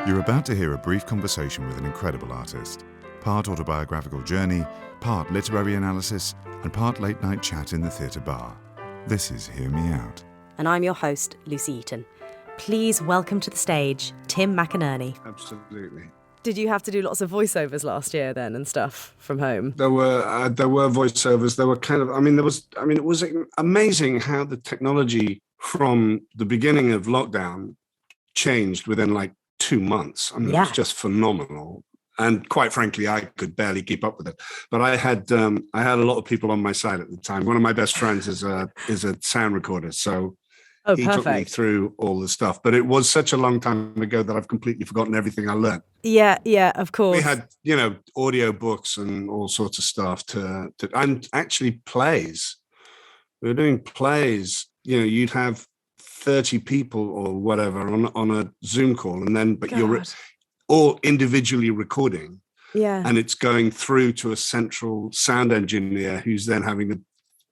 You're about to hear a brief conversation with an incredible artist. Part autobiographical journey, part literary analysis, and part late-night chat in the theatre bar. This is Hear Me Out. And I'm your host, Lucy Eaton. Please welcome to the stage, Tim McInnerny. Absolutely. Did you have to do lots of voiceovers last year then and stuff from home? There were voiceovers. There were it was amazing how the technology from the beginning of lockdown changed within like 2 months. It was just phenomenal. And quite frankly, I could barely keep up with it. But I had a lot of people on my side at the time. One of my best friends is a sound recorder, so he took me through all the stuff. But it was such a long time ago that I've completely forgotten everything I learned. Yeah, of course. We had, audio books and all sorts of stuff and actually plays. We were doing plays. You'd have 30 people or whatever on a Zoom call, but you're all individually recording. Yeah. And it's going through to a central sound engineer who's then having to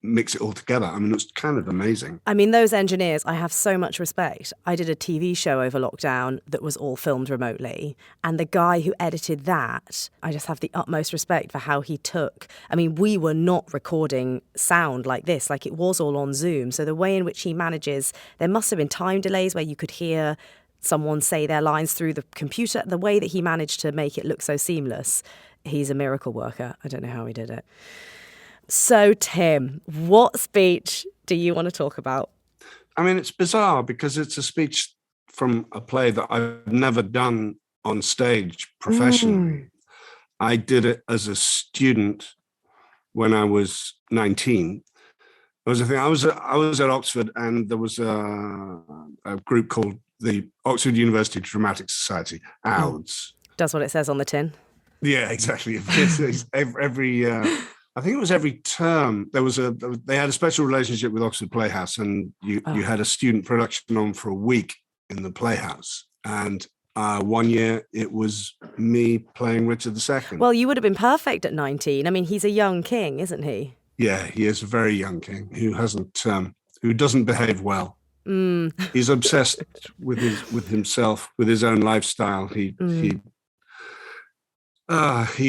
mix it all together. It's kind of amazing. Those engineers, I have so much respect. I did a TV show over lockdown that was all filmed remotely. And the guy who edited that, I just have the utmost respect for how he took. We were not recording sound like this, like it was all on Zoom. So the way in which he manages, there must have been time delays where you could hear someone say their lines through the computer. The way that he managed to make it look so seamless, he's a miracle worker. I don't know how he did it. So, Tim, what speech do you want to talk about? It's bizarre because it's a speech from a play that I've never done on stage professionally. I did it as a student when I was 19. There was a thing. I was at Oxford, and there was a group called the Oxford University Dramatic Society, OUDS. That's what it says on the tin. Yeah, exactly. It's I think it was every term. They had a special relationship with Oxford Playhouse, and you had a student production on for a week in the Playhouse. And 1 year it was me playing Richard II. Well, you would have been perfect at 19. He's a young king, isn't he? Yeah, he is a very young king who doesn't behave well. He's obsessed with himself, with his own lifestyle. He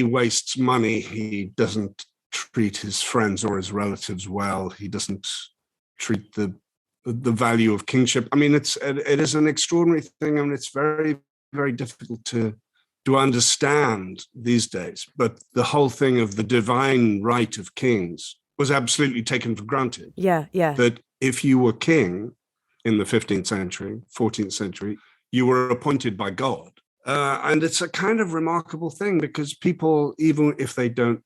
wastes money. He doesn't treat his friends or his relatives well. He doesn't treat the value of kingship. It is an extraordinary thing. It's very, very difficult to understand these days. But the whole thing of the divine right of kings was absolutely taken for granted. Yeah. That if you were king in the 15th century, 14th century, you were appointed by God. And it's a kind of remarkable thing because people, even if they don't,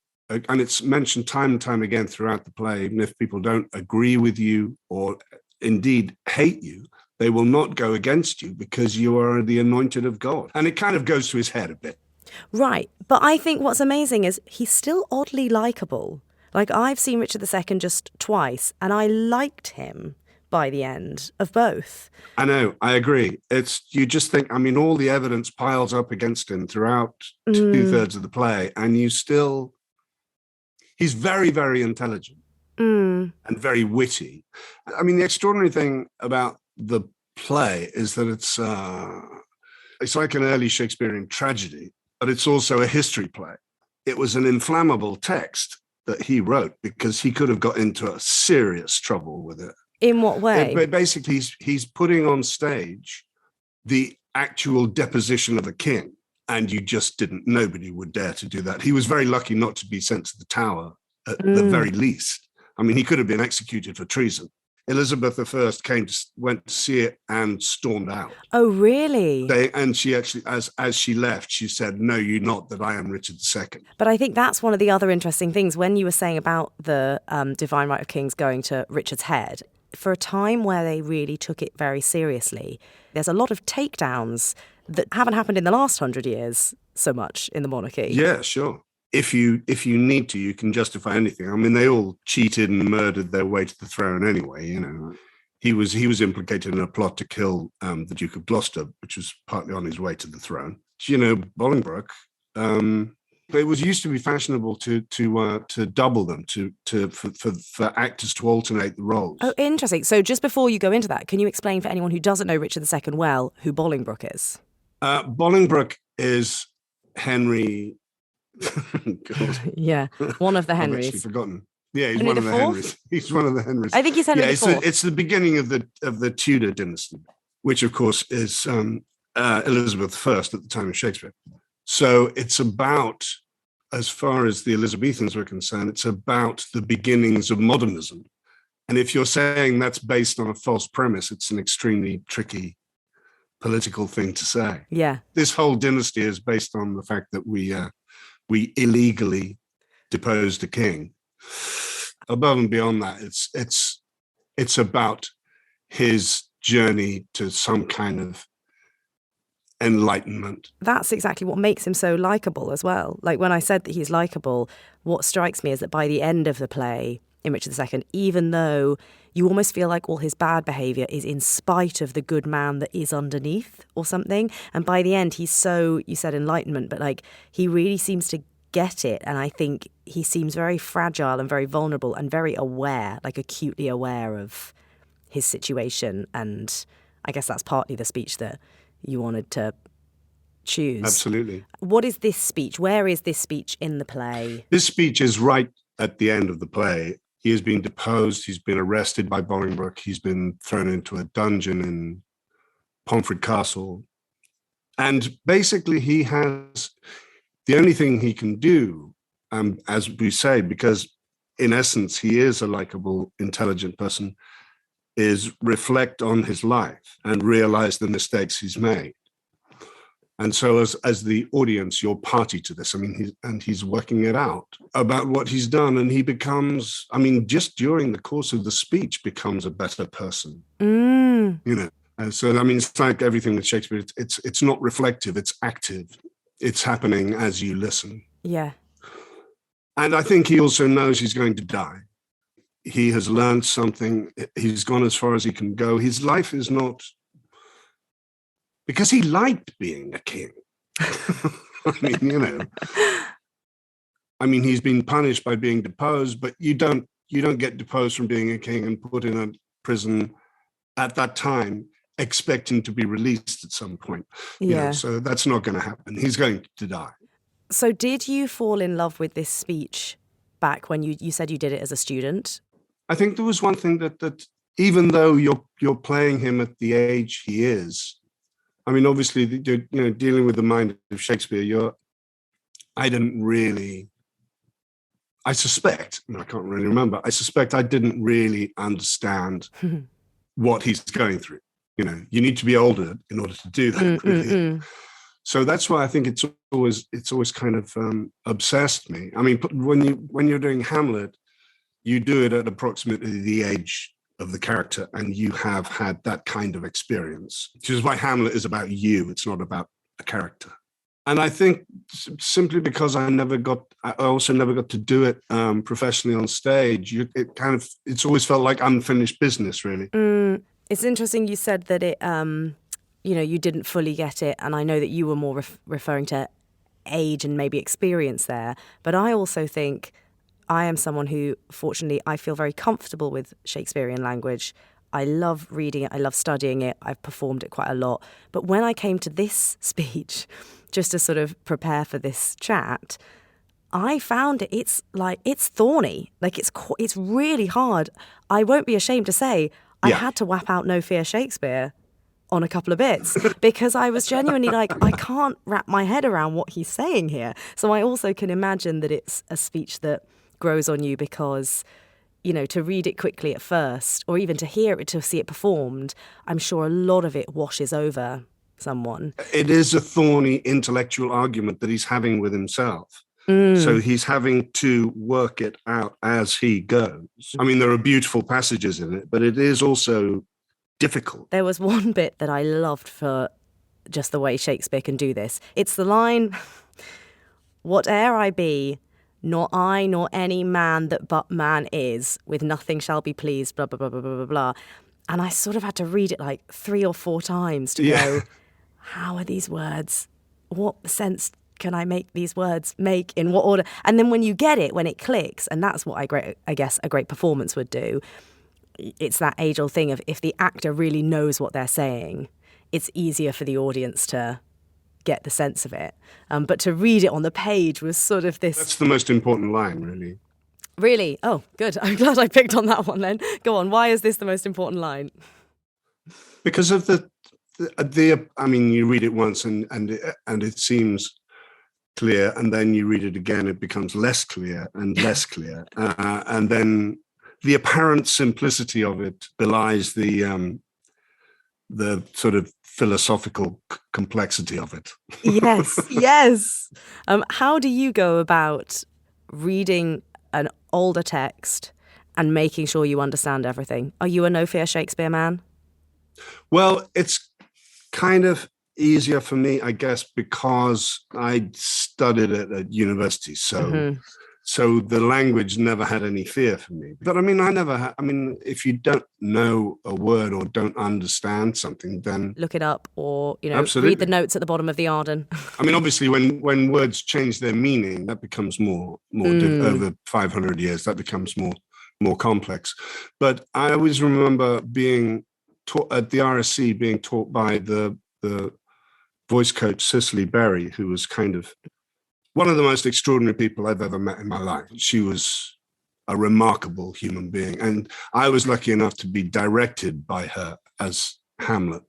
and it's mentioned time and time again throughout the play, even if people don't agree with you or indeed hate you, they will not go against you because you are the anointed of God. And it kind of goes to his head a bit. Right. But I think what's amazing is he's still oddly likeable. Like, I've seen Richard II just twice, and I liked him by the end of both. I know, I agree. You just think, all the evidence piles up against him throughout 2/3 of the play, and he's very, very intelligent and very witty. The extraordinary thing about the play is that it's like an early Shakespearean tragedy, but it's also a history play. It was an inflammable text that he wrote because he could have got into a serious trouble with it. In what way? But basically, he's putting on stage the actual deposition of a king. And nobody would dare to do that. He was very lucky not to be sent to the Tower at the very least. He could have been executed for treason. Elizabeth I went to see it and stormed out. Oh, really? And she actually, as she left, she said, "No, you're not, that I am Richard II." But I think that's one of the other interesting things when you were saying about the divine right of kings going to Richard's head. For a time where they really took it very seriously, there's a lot of takedowns that haven't happened in the last 100 years so much in the monarchy. Yeah, sure. If you need to, you can justify anything. They all cheated and murdered their way to the throne anyway. He was implicated in a plot to kill the Duke of Gloucester, which was partly on his way to the throne. Bolingbroke But it was used to be fashionable to double them, for actors to alternate the roles. Oh, interesting. So just before you go into that, can you explain for anyone who doesn't know Richard II well who Bolingbroke is? Bolingbroke is Henry. God. Yeah, one of the I've Henrys. actually forgotten. Yeah, he's Henry one of the the Fourth? Henrys. He's one of the Henrys. I think he's Henry yeah, IV. it's the beginning of the Tudor dynasty, which of course is Elizabeth I at the time of Shakespeare. So it's about, as far as the Elizabethans were concerned, it's about the beginnings of modernism. And if you're saying that's based on a false premise, it's an extremely tricky political thing to say. Yeah. This whole dynasty is based on the fact that we illegally deposed a king. Above and beyond that, it's about his journey to some kind of enlightenment. That's exactly what makes him so likeable as well. Like when I said that he's likeable, what strikes me is that by the end of the play in Richard II, even though you almost feel like all his bad behaviour is in spite of the good man that is underneath or something, and by the end he's so, you said enlightenment, but like he really seems to get it, and I think he seems very fragile and very vulnerable and very aware, like acutely aware of his situation. And I guess that's partly the speech that you wanted to choose. Absolutely. What is this speech? Where is this speech in the play? This speech is right at the end of the play. He has been deposed. He's been arrested by Bolingbroke. He's been thrown into a dungeon in Pomfret Castle. And basically he has the only thing he can do, as we say, because in essence he is a likable, intelligent person, is reflect on his life and realize the mistakes he's made. And so as the audience, you're party to this. I mean, he's working it out about what he's done. And he becomes, I mean, just during the course of the speech, becomes a better person. You know, and so, I mean, it's like everything with Shakespeare. It's not reflective, it's active. It's happening as you listen. Yeah. And I think he also knows he's going to die. He has learned something. He's gone as far as he can go. His life is not, because he liked being a king. I mean, you know, I mean, he's been punished by being deposed, but you don't get deposed from being a king and put in a prison at that time, expecting to be released at some point. Yeah. You know, so that's not going to happen. He's going to die. So did you fall in love with this speech back when you said you did it as a student? I think there was one thing that even though you're playing him at the age he is, I mean, obviously, you know, dealing with the mind of Shakespeare, I suspect, I can't really remember, I suspect I didn't really understand what he's going through. You know, you need to be older in order to do that. Really. So that's why I think it's always kind of obsessed me. I mean, when you're doing Hamlet, you do it at approximately the age of the character, and you have had that kind of experience, which is why Hamlet is about you. It's not about a character. And I think simply because I also never got to do it professionally on stage, it's always felt like unfinished business, really. It's interesting you said that it, you know, you didn't fully get it. And I know that you were more referring to age and maybe experience there. But I also think I am someone who, fortunately, I feel very comfortable with Shakespearean language. I love reading it. I love studying it. I've performed it quite a lot. But when I came to this speech, just to sort of prepare for this chat, I found it's thorny. Like it's really hard. I won't be ashamed to say I had to whap out No Fear Shakespeare on a couple of bits because I was genuinely like, I can't wrap my head around what he's saying here. So I also can imagine that it's a speech that grows on you because, you know, to read it quickly at first or even to hear it, to see it performed, I'm sure a lot of it washes over someone. It is a thorny intellectual argument that he's having with himself. So he's having to work it out as he goes. I mean, there are beautiful passages in it, but it is also difficult. There was one bit that I loved for just the way Shakespeare can do this. It's the line, "Whate'er I be, nor I nor any man that but man is, with nothing shall be pleased, blah, blah, blah, blah, blah, blah, blah." And I sort of had to read it like 3 or 4 times to go, how are these words? What sense can I make these words make in what order? And then when you get it, when it clicks, and that's what I guess a great performance would do. It's that age-old thing of if the actor really knows what they're saying, it's easier for the audience to get the sense of it. But to read it on the page was sort of this... That's the most important line, really. Really? Oh, good. I'm glad I picked on that one then. Go on. Why is this the most important line? Because of the I mean, you read it once and it seems clear, and then you read it again, it becomes less clear and less clear. And then the apparent simplicity of it belies the sort of philosophical complexity of it. Yes, yes. How do you go about reading an older text and making sure you understand everything? Are you a no fear Shakespeare man? Well, it's kind of easier for me, I guess, because I studied it at university. So so the language never had any fear for me. But I mean, if you don't know a word or don't understand something, then look it up, or, absolutely. Read the notes at the bottom of the Arden. I mean, obviously, when words change their meaning, that becomes more over 500 years, that becomes more complex. But I always remember being taught at the RSC, being taught by the voice coach Cicely Berry, who was kind of one of the most extraordinary people I've ever met in my life. She was a remarkable human being, and I was lucky enough to be directed by her as Hamlet.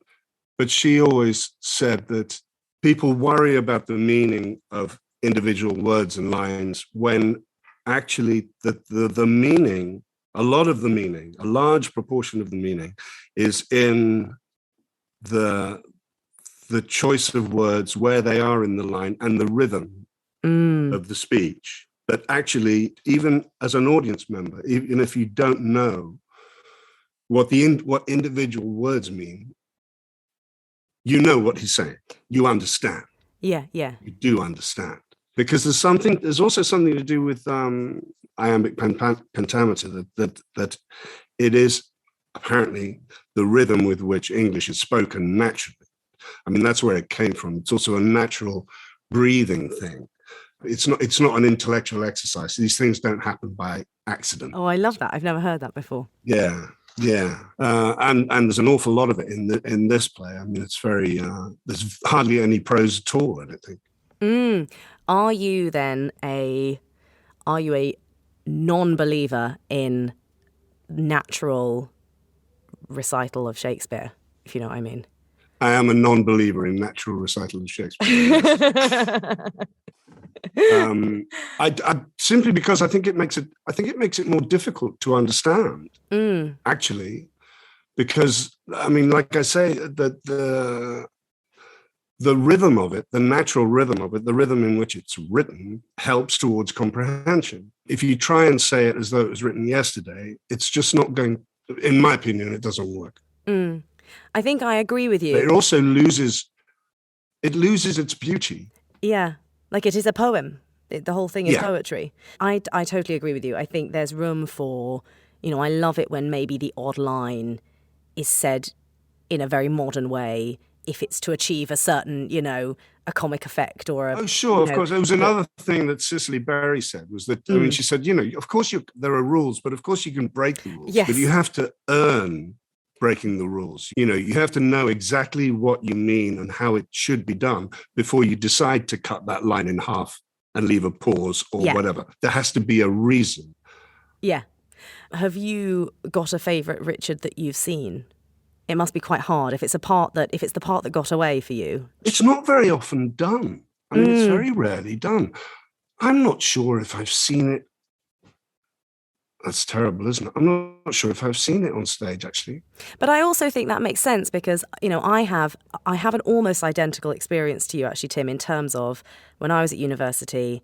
But she always said that people worry about the meaning of individual words and lines when actually the meaning, a lot of the meaning, a large proportion of the meaning is in the choice of words, where they are in the line, and the rhythm of the speech. But actually, even as an audience member, even if you don't know what individual words mean, you know what he's saying. You understand. Yeah. You do understand. Because there's also something to do with iambic pentameter, that it is apparently the rhythm with which English is spoken naturally. I mean, that's where it came from. It's also a natural breathing thing. It's not an intellectual exercise. These things don't happen by accident. Oh, I love that. I've never heard that before. Yeah. And there's an awful lot of it in this play. I mean, it's very there's hardly any prose at all, I don't think. Are you a non-believer in natural recital of Shakespeare, if you know what I mean? I am a non-believer in natural recital of Shakespeare. I simply because I think it makes it more difficult to understand. Actually, because I mean, like I say, the rhythm of it, the natural rhythm of it, the rhythm in which it's written helps towards comprehension. If you try and say it as though it was written yesterday, it's just not going. In my opinion, it doesn't work. I think I agree with you. It also loses its beauty. Yeah, like it is a poem. The whole thing is poetry. I totally agree with you. I think there's room for, I love it when maybe the odd line is said in a very modern way, if it's to achieve a certain, a comic effect or a... Oh, sure, of course. There was another thing that Cicely Berry said, was that, I mean, she said, of course there are rules, but of course you can break the rules. Yes. But you have to earn breaking the rules. You have to know exactly what you mean and how it should be done before you decide to cut that line in half and leave a pause or whatever. There has to be a reason. Yeah. Have you got a favourite Richard that you've seen? It must be quite hard if it's the part that got away for you. It's not very often done. I mean, it's very rarely done. I'm not sure if I've seen it. That's terrible, isn't it? I'm not sure if I've seen it on stage, actually. But I also think that makes sense because, I have an almost identical experience to you, actually, Tim, in terms of when I was at university.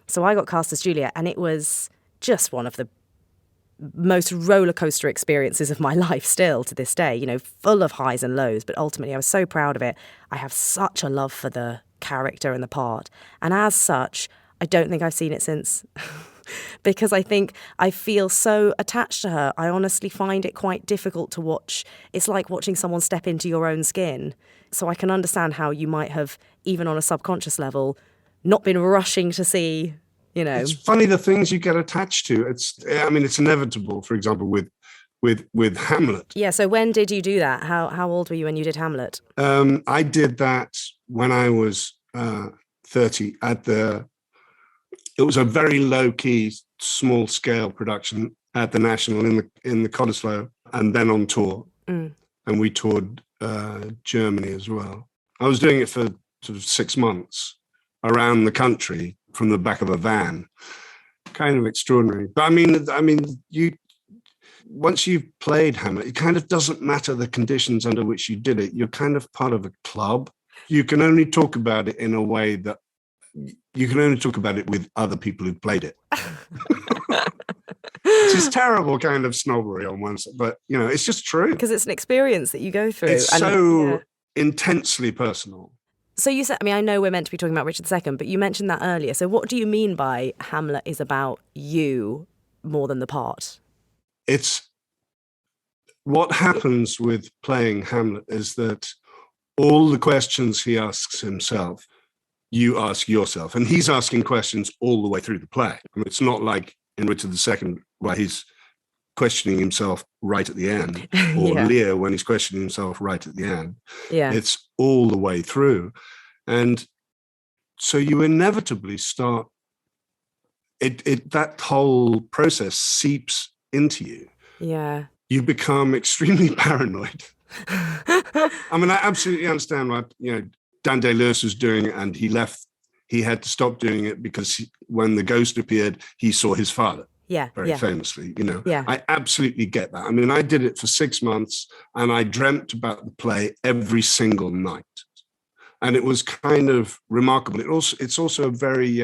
So I got cast as Juliet, and it was just one of the most roller coaster experiences of my life still to this day, full of highs and lows. But ultimately, I was so proud of it. I have such a love for the character and the part. And as such, I don't think I've seen it since. Because I feel so attached to her. I honestly find it quite difficult to watch. It's like watching someone step into your own skin. So I can understand how you might have, even on a subconscious level, not been rushing to see, you know. It's funny the things you get attached to. It's inevitable. For example, with Hamlet. Yeah. So when did you do that? How old were you when you did Hamlet? I did that when I was 30 it was a very low key, small scale production at the National in the Cottesloe, and then on tour. And we toured Germany as well. I was doing it for sort of 6 months around the country from the back of a van. Kind of extraordinary. But once you've played Hamlet, it kind of doesn't matter the conditions under which you did it. You're kind of part of a club. You can only talk about it in a way that you can only talk about it with other people who've played it. It's just terrible kind of snobbery on one side, but it's just true. Because it's an experience that you go through. It's so intensely personal. So you said, I know we're meant to be talking about Richard II, but you mentioned that earlier. So what do you mean by Hamlet is about you more than the part? It's what happens with playing Hamlet is that all the questions he asks himself, you ask yourself, and he's asking questions all the way through the play. It's not like in Richard II where he's questioning himself right at the end, or Lear when he's questioning himself right at the end. Yeah, it's all the way through, and so you inevitably start. That whole process seeps into you. Yeah, you become extremely paranoid. I absolutely understand what Dan Day-Lewis was doing it, and he had to stop doing it because when the ghost appeared, he saw his father. Very famously, I absolutely get that. I did it for 6 months, and I dreamt about the play every single night, and it was kind of remarkable. It's also a very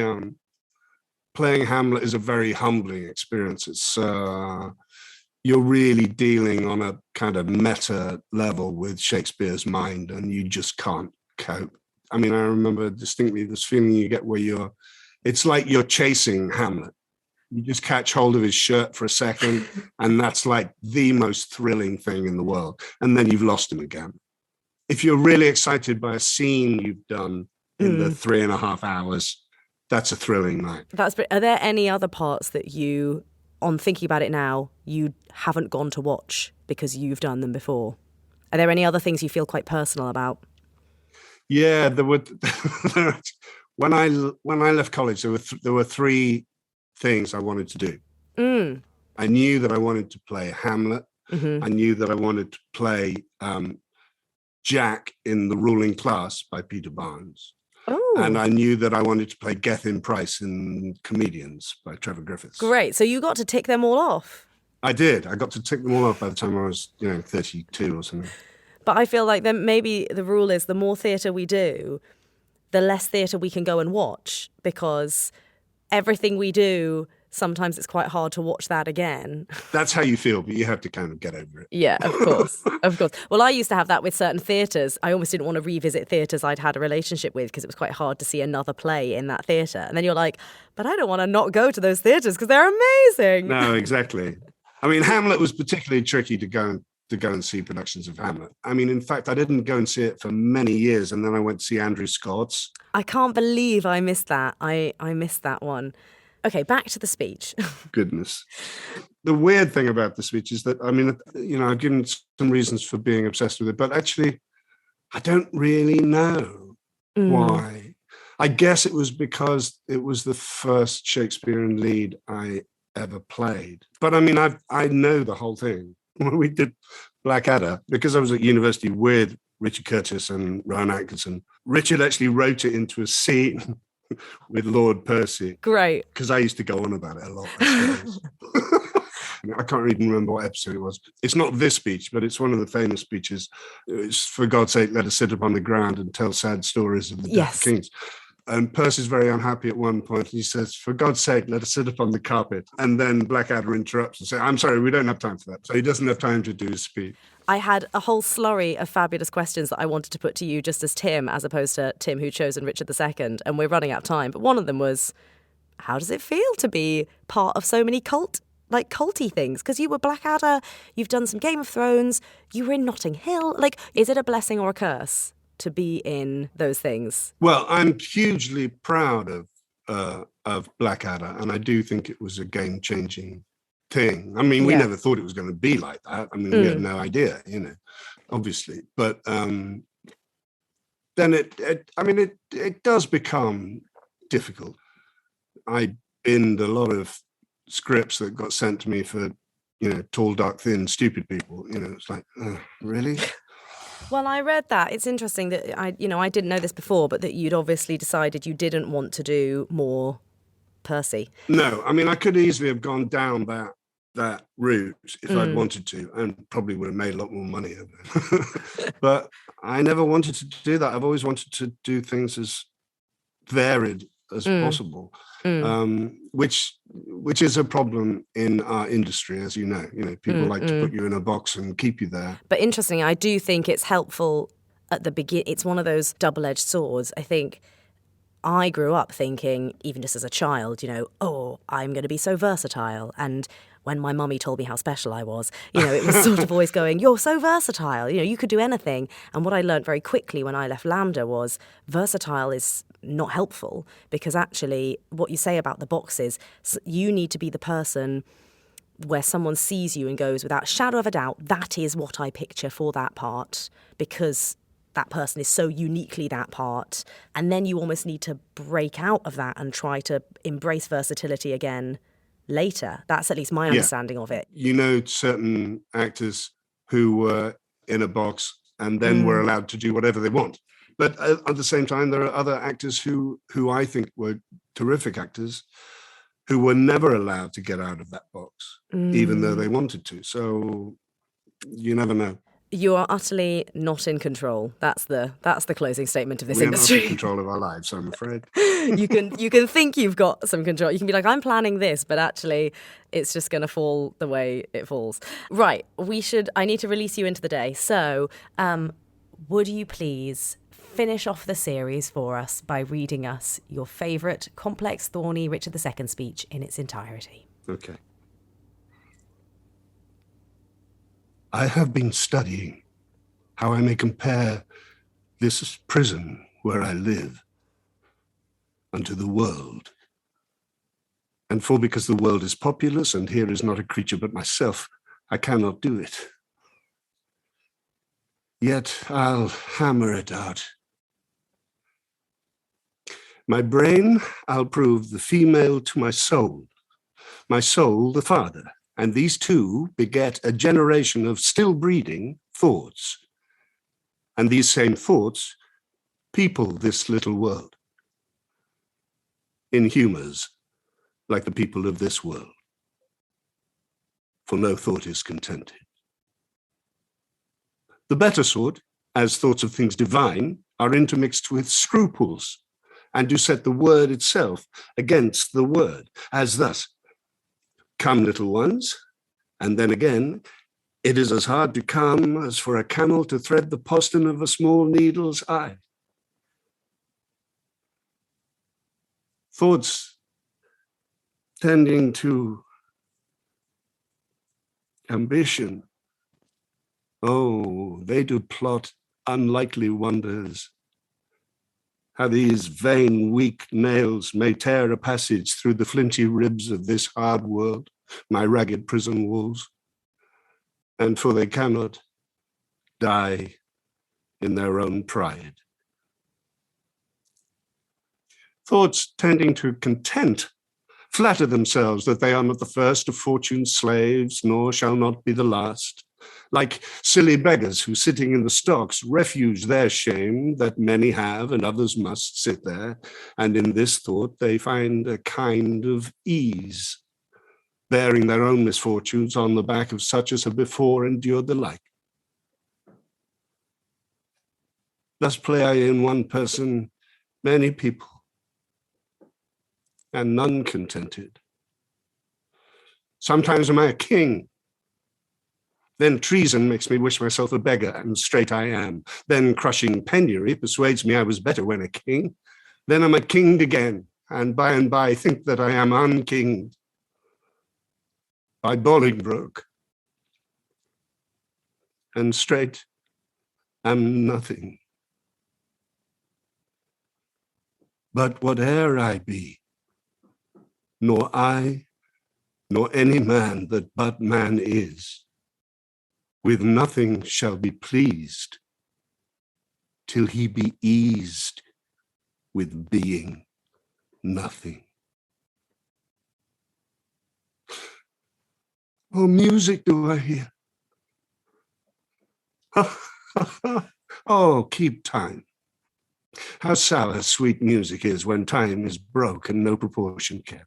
playing Hamlet is a very humbling experience. It's you're really dealing on a kind of meta level with Shakespeare's mind, and you just can't cope. I remember distinctly this feeling you get where it's like you're chasing Hamlet. You just catch hold of his shirt for a second, and that's like the most thrilling thing in the world. And then you've lost him again. If you're really excited by a scene you've done in the 3.5 hours, that's a thrilling night. Are there any other parts that you, on thinking about it now, you haven't gone to watch because you've done them before? Are there any other things you feel quite personal about? Yeah, there were. When I left college, there were 3 things I wanted to do. I knew that I wanted to play Hamlet. I knew that I wanted to play Jack in The Ruling Class by Peter Barnes. And I knew that I wanted to play Gethin Price in Comedians by Trevor Griffiths. Great. So you got to tick them all off. I did. I got to tick them all off by the time I was, 32 or something. But I feel like then maybe the rule is the more theatre we do, the less theatre we can go and watch, because everything we do, sometimes it's quite hard to watch that again. That's how you feel, but you have to kind of get over it. Yeah, of course. Of course. Well, I used to have that with certain theatres. I almost didn't want to revisit theatres I'd had a relationship with because it was quite hard to see another play in that theatre. And then you're like, but I don't want to not go to those theatres because they're amazing. No, exactly. Hamlet was particularly tricky to go and see productions of Hamlet. In fact, I didn't go and see it for many years, and then I went to see Andrew Scott's. I can't believe I missed that. I missed that one. Okay, back to the speech. Goodness. The weird thing about the speech is that, I've given some reasons for being obsessed with it, but actually, I don't really know why. I guess it was because it was the first Shakespearean lead I ever played. But I know the whole thing. When we did Blackadder, because I was at university with Richard Curtis and Rowan Atkinson, Richard actually wrote it into a scene with Lord Percy. Great. Because I used to go on about it a lot, I suppose. I can't even remember what episode it was. It's not this speech, but it's one of the famous speeches. It's, for God's sake, let us sit upon the ground and tell sad stories of the death of kings. And Percy's very unhappy at one point. He says, for God's sake, let us sit upon the carpet. And then Blackadder interrupts and says, I'm sorry, we don't have time for that. So he doesn't have time to do his speech. I had a whole slurry of fabulous questions that I wanted to put to you just as Tim, as opposed to Tim who'd chosen Richard II. And we're running out of time. But one of them was, how does it feel to be part of so many culty things? Because you were Blackadder, you've done some Game of Thrones, you were in Notting Hill. Is it a blessing or a curse to be in those things? Well, I'm hugely proud of Blackadder, and I do think it was a game-changing thing. I mean, we never thought it was going to be like that. I mean, we had no idea, obviously. But then it does become difficult. I binned a lot of scripts that got sent to me for, tall, dark, thin, stupid people. It's like, really? Well, I read that. It's interesting that I didn't know this before, but that you'd obviously decided you didn't want to do more Percy. No, I mean, I could easily have gone down that route if I'd wanted to, and probably would have made a lot more money. But I never wanted to do that. I've always wanted to do things as varied as possible, which is a problem in our industry, as you know. People like to put you in a box and keep you there. But interestingly, I do think it's helpful at the beginning. It's one of those double-edged swords. I think I grew up thinking, even just as a child, I'm going to be so versatile. And when my mummy told me how special I was, it was sort of always going, you're so versatile, you could do anything. And what I learned very quickly when I left Lambda was versatile is not helpful, because actually what you say about the boxes, you need to be the person where someone sees you and goes, without a shadow of a doubt, that is what I picture for that part, because that person is so uniquely that part. And then you almost need to break out of that and try to embrace versatility again later. That's at least my understanding of it. Certain actors who were in a box and then were allowed to do whatever they want. But at the same time, there are other actors who I think were terrific actors who were never allowed to get out of that box, even though they wanted to. So you never know. You are utterly not in control. That's the closing statement of this industry. We're not in control of our lives, I'm afraid. You can think you've got some control. You can be like, I'm planning this, but actually it's just going to fall the way it falls. Right, I need to release you into the day. So would you please finish off the series for us by reading us your favourite complex, thorny Richard II speech in its entirety? Okay. I have been studying how I may compare this prison where I live unto the world. And because the world is populous and here is not a creature but myself, I cannot do it. Yet I'll hammer it out. My brain, I'll prove the female to my soul the father. And these two beget a generation of still breeding thoughts. And these same thoughts people this little world in humours like the people of this world. For no thought is contented. The better sort, as thoughts of things divine, are intermixed with scruples, and do set the word itself against the word, as thus: come, little ones, and then again, it is as hard to come as for a camel to thread the postern of a small needle's eye. Thoughts tending to ambition, they do plot unlikely wonders. How these vain, weak nails may tear a passage through the flinty ribs of this hard world, my ragged prison walls, and for they cannot die in their own pride. Thoughts tending to content flatter themselves that they are not the first of fortune's slaves, nor shall not be the last. Like silly beggars who, sitting in the stocks, refuge their shame that many have and others must sit there, and in this thought they find a kind of ease, bearing their own misfortunes on the back of such as have before endured the like. Thus play I in one person many people, and none contented. Sometimes am I a king, then treason makes me wish myself a beggar, and straight I am. Then crushing penury persuades me I was better when a king. Then am I kinged again, and by think that I am unkinged by Bolingbroke, and straight am nothing. But whate'er I be, nor I, nor any man that but man is, with nothing shall be pleased, till he be eased with being nothing. Oh, music do I hear? Oh, keep time. How sour sweet music is when time is broke and no proportion kept.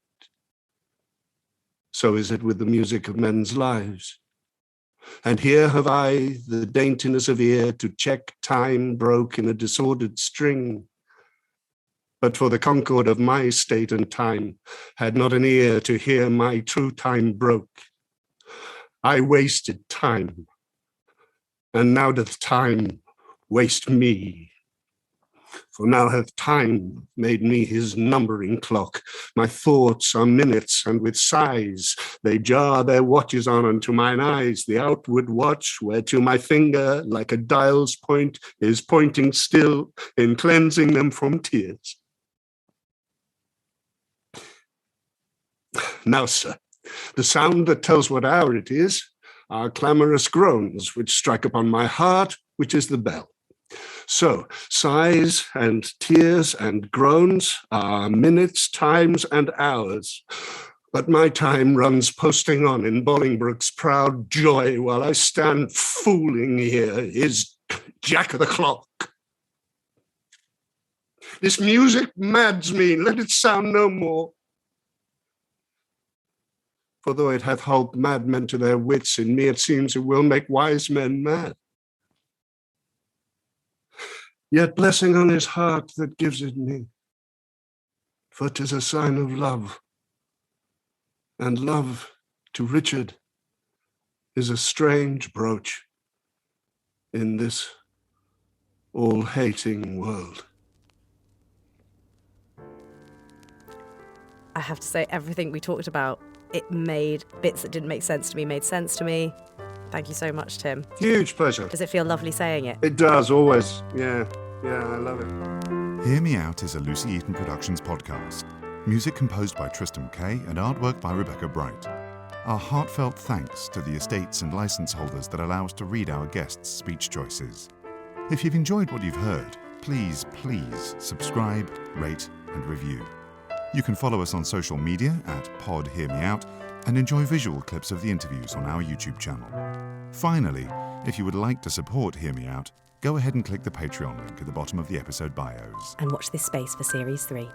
So is it with the music of men's lives. And here have I the daintiness of ear to check time broke in a disordered string. But for the concord of my state and time, had not an ear to hear my true time broke. I wasted time, and now doth time waste me. For now hath time made me his numbering clock. My thoughts are minutes, and with sighs they jar their watches on unto mine eyes, the outward watch, whereto my finger, like a dial's point, is pointing still in cleansing them from tears. Now, sir, the sound that tells what hour it is are clamorous groans, which strike upon my heart, which is the bell. So, sighs and tears and groans are minutes, times, and hours. But my time runs posting on in Bolingbroke's proud joy, while I stand fooling here, is Jack of the Clock. This music mads me, let it sound no more. For though it hath holp madmen to their wits, in me it seems it will make wise men mad. Yet blessing on his heart that gives it me, for 'tis a sign of love, and love to Richard is a strange brooch in this all-hating world. I have to say, everything we talked about, it made bits that didn't make sense to me made sense to me. Thank you so much, Tim. Huge pleasure. Does it feel lovely saying it? It does, always. Yeah, I love it. Hear Me Out is a Lucy Eaton Productions podcast. Music composed by Tristan Kay and artwork by Rebecca Bright. Our heartfelt thanks to the estates and license holders that allow us to read our guests' speech choices. If you've enjoyed what you've heard, please subscribe, rate and review. You can follow us on social media at Pod Hear Me Out and enjoy visual clips of the interviews on our YouTube channel. Finally, if you would like to support Hear Me Out, go ahead and click the Patreon link at the bottom of the episode bios. And watch this space for Series 3.